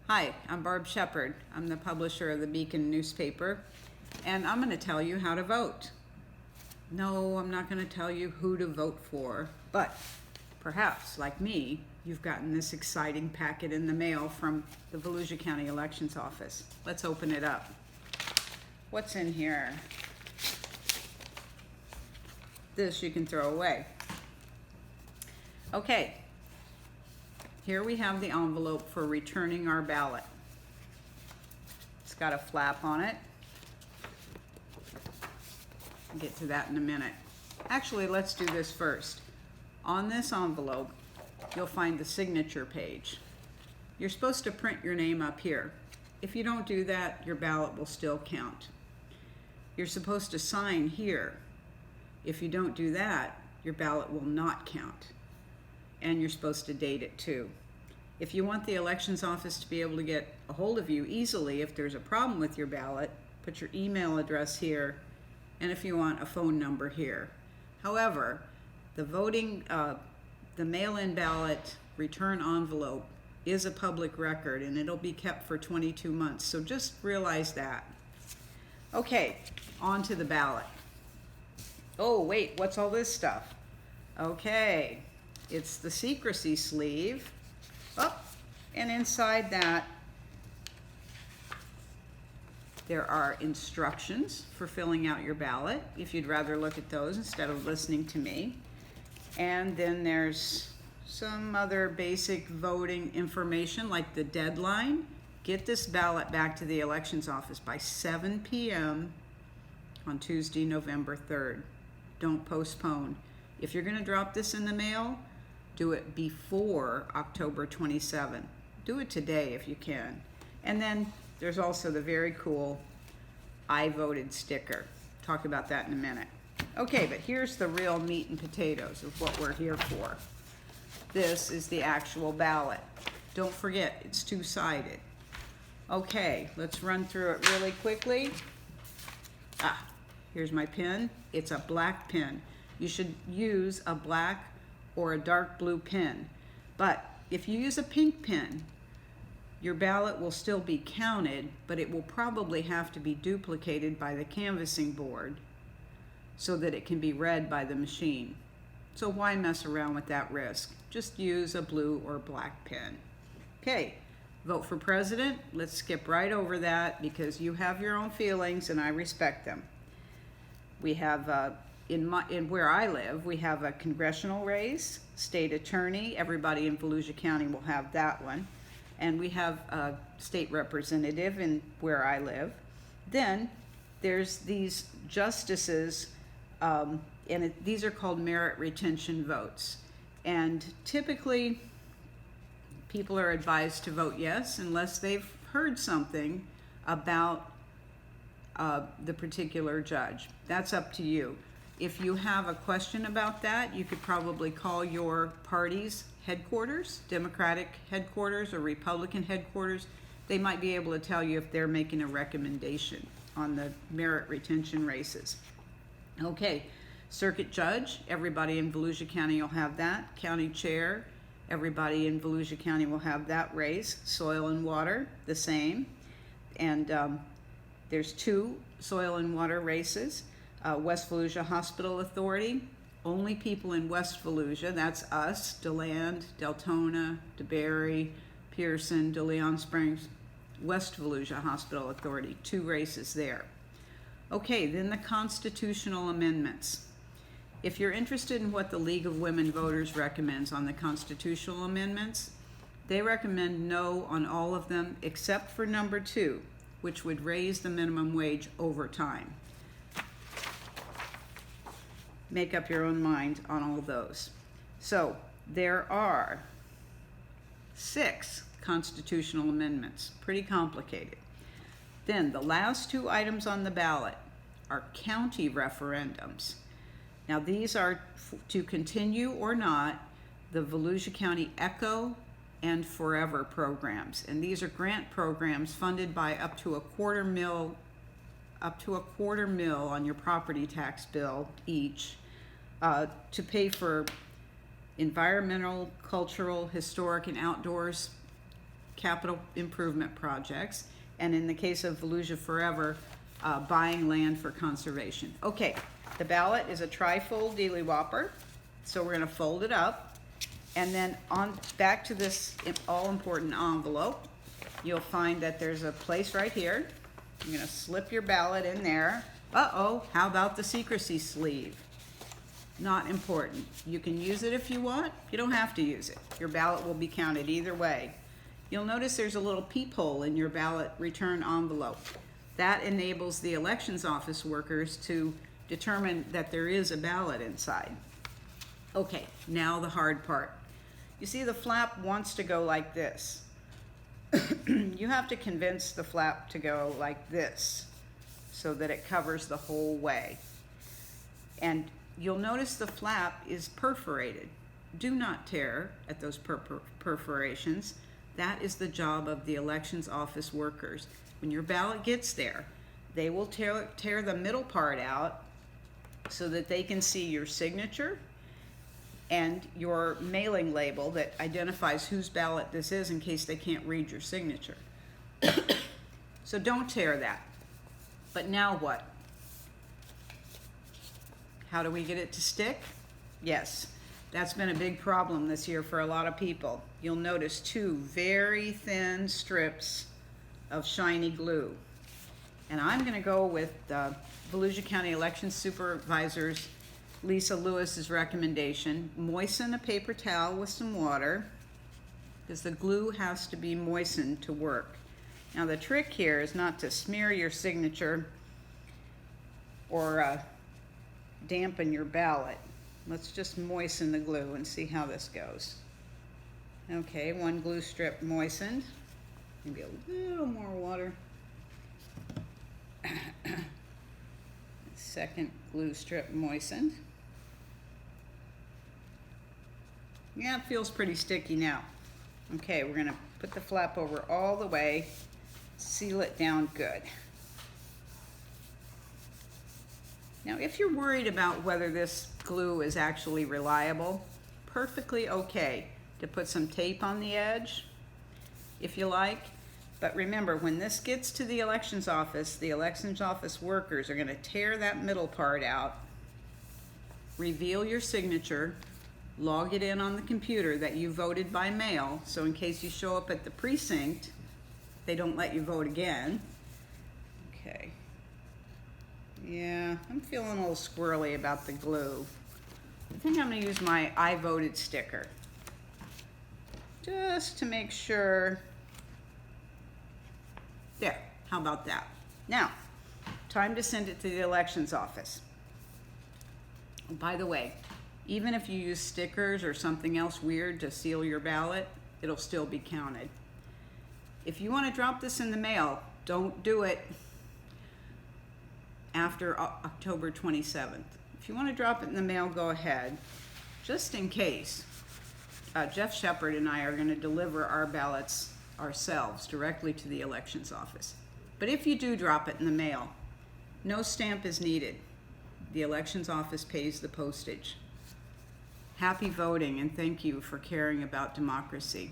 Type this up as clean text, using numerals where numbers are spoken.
Hi, I'm Barb Shepherd. I'm the publisher of the Beacon newspaper, and I'm going to tell you how to vote. No, I'm not going to tell you who to vote for, but perhaps, like me, you've gotten this exciting packet in the mail from the Volusia County Elections Office. Let's open it up. What's in here? This you can throw away. Okay. Here we have the envelope for returning our ballot. It's got a flap on it. I'll get to that in a minute. Actually, let's do this first. On this envelope, you'll find the signature page. You're supposed to print your name up here. If you don't do that, your ballot will still count. You're supposed to sign here. If you don't do that, your ballot will not count. And you're supposed to date it too. If you want the elections office to be able to get a hold of you easily if there's a problem with your ballot, put your email address here, and if you want a phone number here. However, the mail-in ballot return envelope is a public record and it'll be kept for 22 months, so just realize that. Okay, on to the ballot. Oh wait, what's all this stuff? Okay. It's the secrecy sleeve. Oh, and inside that, there are instructions for filling out your ballot, if you'd rather look at those instead of listening to me. And then there's some other basic voting information, like the deadline. Get this ballot back to the elections office by 7 p.m. on Tuesday, November 3rd. Don't postpone. If you're going to drop this in the mail, do it before October 27. Do it today if you can. And then there's also the very cool I voted sticker. Talk about that in a minute. Okay, but here's the real meat and potatoes of what we're here for. This is the actual ballot. Don't forget, it's two-sided. Okay, let's run through it really quickly. Here's my pen. It's a black pen. You should use a black or a dark blue pen. But if you use a pink pen, your ballot will still be counted, but it will probably have to be duplicated by the canvassing board so that it can be read by the machine. So why mess around with that risk? Just use a blue or black pen. Okay, vote for president. Let's skip right over that because you have your own feelings and I respect them. We have in where I live, we have a congressional race, state attorney. Everybody in Volusia County will have that one. And we have a state representative in where I live. Then there's these justices, these are called merit retention votes. And typically, people are advised to vote yes unless they've heard something about the particular judge. That's up to you. If you have a question about that, you could probably call your party's headquarters, Democratic headquarters or Republican headquarters. They might be able to tell you if they're making a recommendation on the merit retention races. Okay, circuit judge, everybody in Volusia County will have that. County chair, everybody in Volusia County will have that race. Soil and water, the same. And there's two soil and water races. West Volusia Hospital Authority, only people in West Volusia, that's us, DeLand, Deltona, DeBary, Pearson, DeLeon Springs, West Volusia Hospital Authority, two races there. Okay, then the constitutional amendments. If you're interested in what the League of Women Voters recommends on the constitutional amendments, they recommend no on all of them except for number 2, which would raise the minimum wage over time. Make up your own mind on all those. So there are 6 constitutional amendments, pretty complicated. Then the last 2 items on the ballot are county referendums. Now these are to continue or not the Volusia County ECHO and Forever programs. And these are grant programs funded by up to a quarter mil on your property tax bill each to pay for environmental, cultural, historic, and outdoors capital improvement projects, and in the case of Volusia Forever, buying land for conservation. Okay, the ballot is a tri-fold dealy whopper, so we're gonna fold it up, and then on back to this all-important envelope, you'll find that there's a place right here. You're gonna slip your ballot in there. Uh-oh, how about the secrecy sleeve? Not important. You can use it if you want. You don't have to use it. Your ballot will be counted either way. You'll notice there's a little peephole in your ballot return envelope. That enables the elections office workers to determine that there is a ballot inside. Okay, now the hard part. You see, the flap wants to go like this. You have to convince the flap to go like this so that it covers the whole way. And you'll notice the flap is perforated. Do not tear at those perforations. That is the job of the elections office workers. When your ballot gets there, they will tear the middle part out so that they can see your signature and your mailing label that identifies whose ballot this is in case they can't read your signature. So don't tear that. But now what? How do we get it to stick? Yes, that's been a big problem this year for a lot of people. You'll notice two very thin strips of shiny glue. And I'm gonna go with Volusia County Election Supervisor's Lisa Lewis's recommendation. Moisten a paper towel with some water, because the glue has to be moistened to work. Now the trick here is not to smear your signature or dampen your ballot. Let's just moisten the glue and see how this goes. Okay, one glue strip moistened. Maybe a little more water. Second glue strip moistened. Yeah, it feels pretty sticky now. Okay, we're gonna put the flap over all the way, seal it down good. Now, if you're worried about whether this glue is actually reliable, perfectly okay to put some tape on the edge, if you like. But remember, when this gets to the elections office workers are gonna tear that middle part out, reveal your signature, log it in on the computer that you voted by mail, so in case you show up at the precinct, they don't let you vote again. Okay. Yeah, I'm feeling a little squirrely about the glue. I think I'm gonna use my I voted sticker, just to make sure. There, how about that? Now, time to send it to the elections office. By the way, even if you use stickers or something else weird to seal your ballot, it'll still be counted. If you want to drop this in the mail, don't do it after October 27th. If you want to drop it in the mail, go ahead. Just in case, Jeff Shepherd and I are going to deliver our ballots ourselves directly to the elections office. But if you do drop it in the mail, no stamp is needed. The elections office pays the postage. Happy voting, and thank you for caring about democracy.